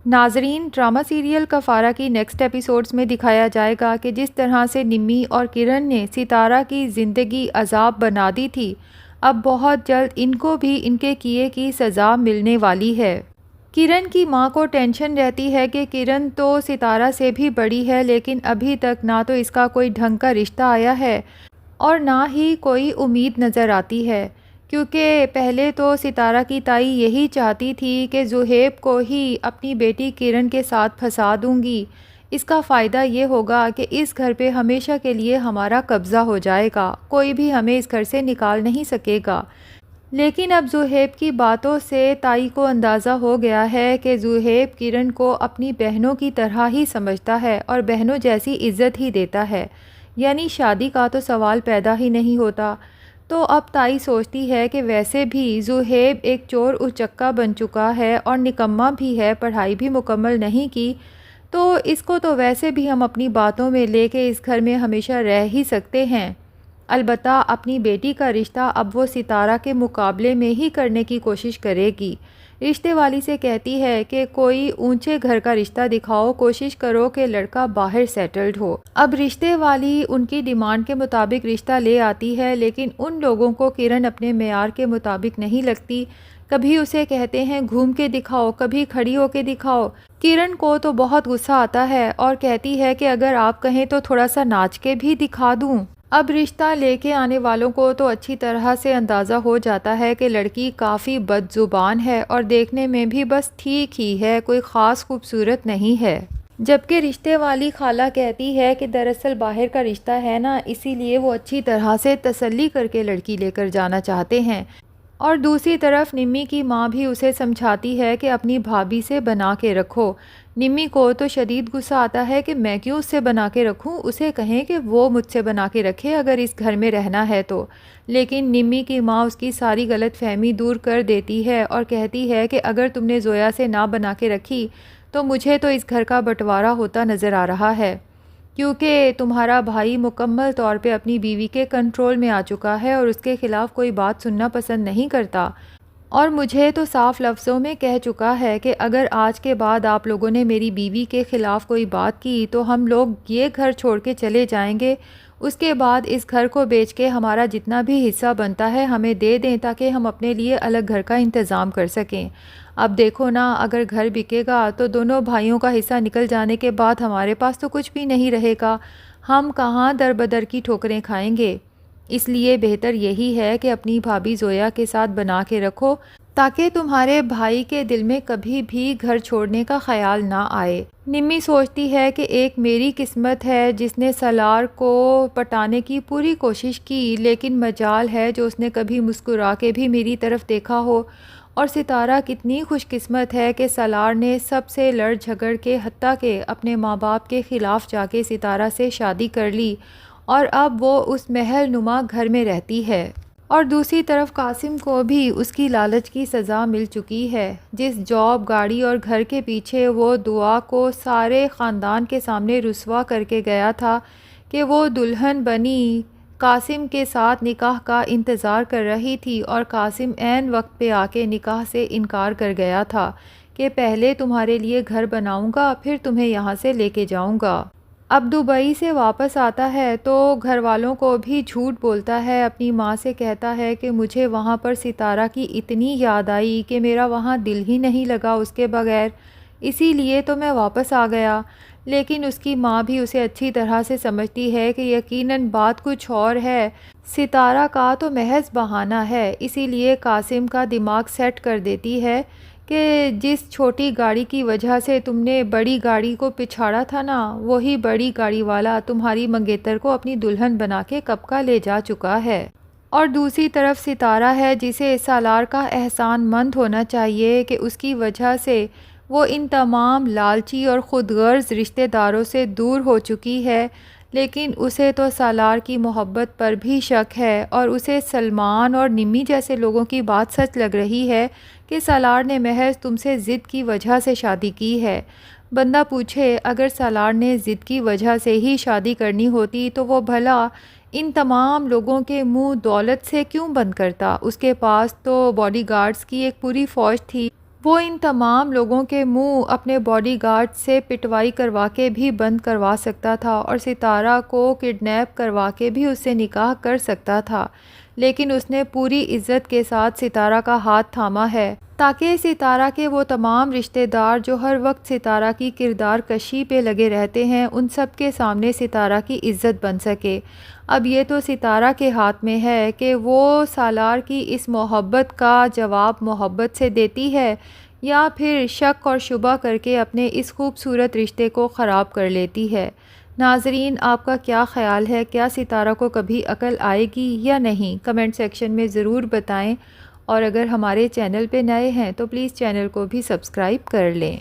ناظرین، drama serial کفارہ کی نیکسٹ ایپیسوڈز میں دکھایا جائے گا کہ جس طرح سے نمی اور کرن نے ستارہ کی زندگی عذاب بنا دی تھی، اب بہت جلد ان کو بھی ان کے کیے کی سزا ملنے والی ہے۔ کرن کی ماں کو ٹینشن رہتی ہے کہ کرن تو ستارہ سے بھی بڑی ہے، لیکن ابھی تک نہ تو اس کا کوئی ڈھنگ کا رشتہ آیا ہے اور نہ ہی کوئی امید نظر آتی ہے، کیونکہ پہلے تو ستارہ کی تائی یہی چاہتی تھی کہ زہیب کو ہی اپنی بیٹی کرن کے ساتھ پھنسا دوں گی، اس کا فائدہ یہ ہوگا کہ اس گھر پہ ہمیشہ کے لیے ہمارا قبضہ ہو جائے گا، کوئی بھی ہمیں اس گھر سے نکال نہیں سکے گا۔ لیکن اب زہیب کی باتوں سے تائی کو اندازہ ہو گیا ہے کہ زہیب کرن کو اپنی بہنوں کی طرح ہی سمجھتا ہے اور بہنوں جیسی عزت ہی دیتا ہے، یعنی شادی کا تو سوال پیدا ہی نہیں ہوتا۔ تو اب تائی سوچتی ہے کہ ویسے بھی زہیب ایک چور اچکا بن چکا ہے اور نکما بھی ہے، پڑھائی بھی مکمل نہیں کی، تو اس کو تو ویسے بھی ہم اپنی باتوں میں لے کے اس گھر میں ہمیشہ رہ ہی سکتے ہیں۔ البتہ اپنی بیٹی کا رشتہ اب وہ ستارہ کے مقابلے میں ہی کرنے کی کوشش کرے گی۔ رشتے والی سے کہتی ہے کہ کوئی اونچے گھر کا رشتہ دکھاؤ، کوشش کرو کہ لڑکا باہر سیٹلڈ ہو۔ اب رشتے والی ان کی ڈیمانڈ کے مطابق رشتہ لے آتی ہے، لیکن ان لوگوں کو کرن اپنے معیار کے مطابق نہیں لگتی۔ کبھی اسے کہتے ہیں گھوم کے دکھاؤ، کبھی کھڑی ہو کے دکھاؤ۔ کرن کو تو بہت غصہ آتا ہے اور کہتی ہے کہ اگر آپ کہیں تو تھوڑا سا ناچ کے بھی دکھا دوں۔ اب رشتہ لے کے آنے والوں کو تو اچھی طرح سے اندازہ ہو جاتا ہے کہ لڑکی کافی بد زبان ہے اور دیکھنے میں بھی بس ٹھیک ہی ہے، کوئی خاص خوبصورت نہیں ہے۔ جبکہ رشتے والی خالہ کہتی ہے کہ دراصل باہر کا رشتہ ہے نا، اسی لیے وہ اچھی طرح سے تسلی کر کے لڑکی لے کر جانا چاہتے ہیں۔ اور دوسری طرف نمی کی ماں بھی اسے سمجھاتی ہے کہ اپنی بھابھی سے بنا کے رکھو۔ نمی کو تو شدید غصہ آتا ہے کہ میں کیوں اس سے بنا کے رکھوں، اسے کہیں کہ وہ مجھ سے بنا کے رکھے اگر اس گھر میں رہنا ہے تو۔ لیکن نمی کی ماں اس کی ساری غلط فہمی دور کر دیتی ہے اور کہتی ہے کہ اگر تم نے زویا سے نہ بنا کے رکھی تو مجھے تو اس گھر کا بٹوارا ہوتا نظر آ رہا ہے، کیونکہ تمہارا بھائی مکمل طور پہ اپنی بیوی کے کنٹرول میں آ چکا ہے اور اس کے خلاف کوئی بات سننا پسند نہیں کرتا، اور مجھے تو صاف لفظوں میں کہہ چکا ہے کہ اگر آج کے بعد آپ لوگوں نے میری بیوی کے خلاف کوئی بات کی تو ہم لوگ یہ گھر چھوڑ کے چلے جائیں گے، اس کے بعد اس گھر کو بیچ کے ہمارا جتنا بھی حصہ بنتا ہے ہمیں دے دیں تاکہ ہم اپنے لیے الگ گھر کا انتظام کر سکیں۔ اب دیکھو نا، اگر گھر بکے گا تو دونوں بھائیوں کا حصہ نکل جانے کے بعد ہمارے پاس تو کچھ بھی نہیں رہے گا، ہم کہاں در بدر کی ٹھوکریں کھائیں گے۔ اس لیے بہتر یہی ہے کہ اپنی بھابھی زویا کے ساتھ بنا کے رکھو تاکہ تمہارے بھائی کے دل میں کبھی بھی گھر چھوڑنے کا خیال نہ آئے۔ نمی سوچتی ہے کہ ایک میری قسمت ہے جس نے سالار کو پٹانے کی پوری کوشش کی، لیکن مجال ہے جو اس نے کبھی مسکرا کے بھی میری طرف دیکھا ہو، اور ستارہ کتنی خوش قسمت ہے کہ سالار نے سب سے لڑ جھگڑ کے حتیٰ کہ اپنے ماں باپ کے خلاف جا کے ستارہ سے شادی کر لی اور اب وہ اس محل نما گھر میں رہتی ہے۔ اور دوسری طرف قاسم کو بھی اس کی لالچ کی سزا مل چکی ہے۔ جس جاب، گاڑی اور گھر کے پیچھے وہ دعا کو سارے خاندان کے سامنے رسوا کر کے گیا تھا کہ وہ دلہن بنی قاسم کے ساتھ نکاح کا انتظار کر رہی تھی، اور قاسم عین وقت پہ آ کے نکاح سے انکار کر گیا تھا کہ پہلے تمہارے لیے گھر بناؤں گا پھر تمہیں یہاں سے لے کے جاؤں گا۔ اب دبئی سے واپس آتا ہے تو گھر والوں کو بھی جھوٹ بولتا ہے، اپنی ماں سے کہتا ہے کہ مجھے وہاں پر ستارہ کی اتنی یاد آئی کہ میرا وہاں دل ہی نہیں لگا اس کے بغیر، اسی لیے تو میں واپس آ گیا۔ لیکن اس کی ماں بھی اسے اچھی طرح سے سمجھتی ہے کہ یقیناً بات کچھ اور ہے، ستارہ کا تو محض بہانہ ہے، اسی لیے قاسم کا دماغ سیٹ کر دیتی ہے کہ جس چھوٹی گاڑی کی وجہ سے تم نے بڑی گاڑی کو پچھاڑا تھا نا، وہی بڑی گاڑی والا تمہاری منگیتر کو اپنی دلہن بنا کے کب کا لے جا چکا ہے۔ اور دوسری طرف ستارہ ہے جسے سالار کا احسان مند ہونا چاہیے کہ اس کی وجہ سے وہ ان تمام لالچی اور خود غرض رشتہ داروں سے دور ہو چکی ہے، لیکن اسے تو سالار کی محبت پر بھی شک ہے، اور اسے سلمان اور نمی جیسے لوگوں کی بات سچ لگ رہی ہے کہ سالار نے محض تم سے ضد کی وجہ سے شادی کی ہے۔ بندہ پوچھے اگر سالار نے ضد کی وجہ سے ہی شادی کرنی ہوتی تو وہ بھلا ان تمام لوگوں کے منہ دولت سے کیوں بند کرتا؟ اس کے پاس تو باڈی گارڈز کی ایک پوری فوج تھی، وہ ان تمام لوگوں کے منہ اپنے باڈی گارڈ سے پٹوائی کروا کے بھی بند کروا سکتا تھا اور ستارہ کو کڈنیپ کروا کے بھی اس سے نکاح کر سکتا تھا، لیکن اس نے پوری عزت کے ساتھ ستارہ کا ہاتھ تھاما ہے تاکہ ستارہ کے وہ تمام رشتہ دار جو ہر وقت ستارہ کی کردار کشی پہ لگے رہتے ہیں ان سب کے سامنے ستارہ کی عزت بن سکے۔ اب یہ تو ستارہ کے ہاتھ میں ہے کہ وہ سالار کی اس محبت کا جواب محبت سے دیتی ہے یا پھر شک اور شبہ کر کے اپنے اس خوبصورت رشتے کو خراب کر لیتی ہے۔ ناظرین، آپ کا کیا خیال ہے؟ کیا ستارہ کو کبھی عقل آئے گی یا نہیں؟ کمنٹ سیکشن میں ضرور بتائیں، اور اگر ہمارے چینل پہ نئے ہیں تو پلیز چینل کو بھی سبسکرائب کر لیں۔